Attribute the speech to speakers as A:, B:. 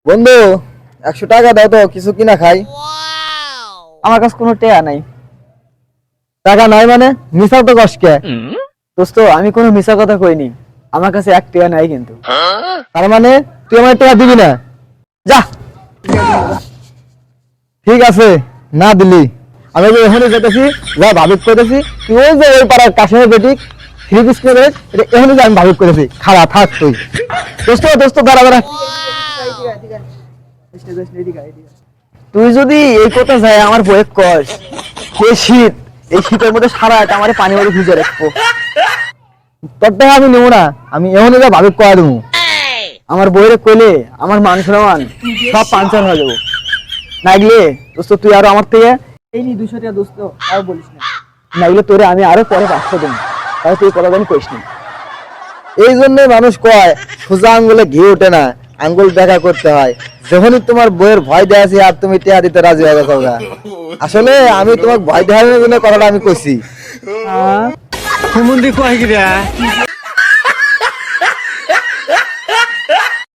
A: বন্ধু 100 টাকা দাও তো কিছু কিনা খাই।
B: আমার কাছে কোনো টেয়া নাই।
A: টাকা নাই মানে মিশাও তো কষ্টকে।
B: দোস্ত আমি কোনো মিছা কথা কইনি, আমার কাছে এক টেয়া নাই কিন্তু।
A: তার মানে তুই আমার টাকা দিবি না? যা। ঠিক আছে, না দিলি আমি যে এখানে যেতেছি, যা ভাবিক করেছি, তুই ওই যে ওই পাড়ার কাশের বেটি থ্রি পিস করে এটা এখানে যে আমি ভাবিক করেছি, খারাপ থাক তুই। দোস্ত দোস্ত দাঁড়া দাঁড়া।
B: তুই যদি এই কথা যায় আমার বয়ে কস, সে শীত, এই শীতের মধ্যে সারা রাত আমার পানি মধ্যে ভিজে রাখবো।
A: তোর টাকা আমি নেবো না, আমি এখানে যা ভাবিক করে দেবো।
B: আমার বইরে কইলে আমার মান সম্মান সব পাঞ্চার হয়ে যাবো। নাইলে দোস্ত তুই আরো আমার থেকে এই নি 200 টাকা দোস্ত, আর বলিস না। নাইলে তোরে আমি আরো পরে 500 দেব, তাই তুই কথা জানি কইস না।
A: এই জন্য মানুষ কয় সোজা আঙ্গুলে ঘি ওঠে না, আঙ্গুল দেখা করতে হয়। যখনই তোমার বইয়ের ভয় দেওয়া আছে আর তুমি টেয়া দিতে রাজি হয়ে গেছো গা। আসলে আমি তোমাকে ভয় দেওয়ার জন্য কথাটা আমি কইছি।
B: সুমন্দি কয় কি রে?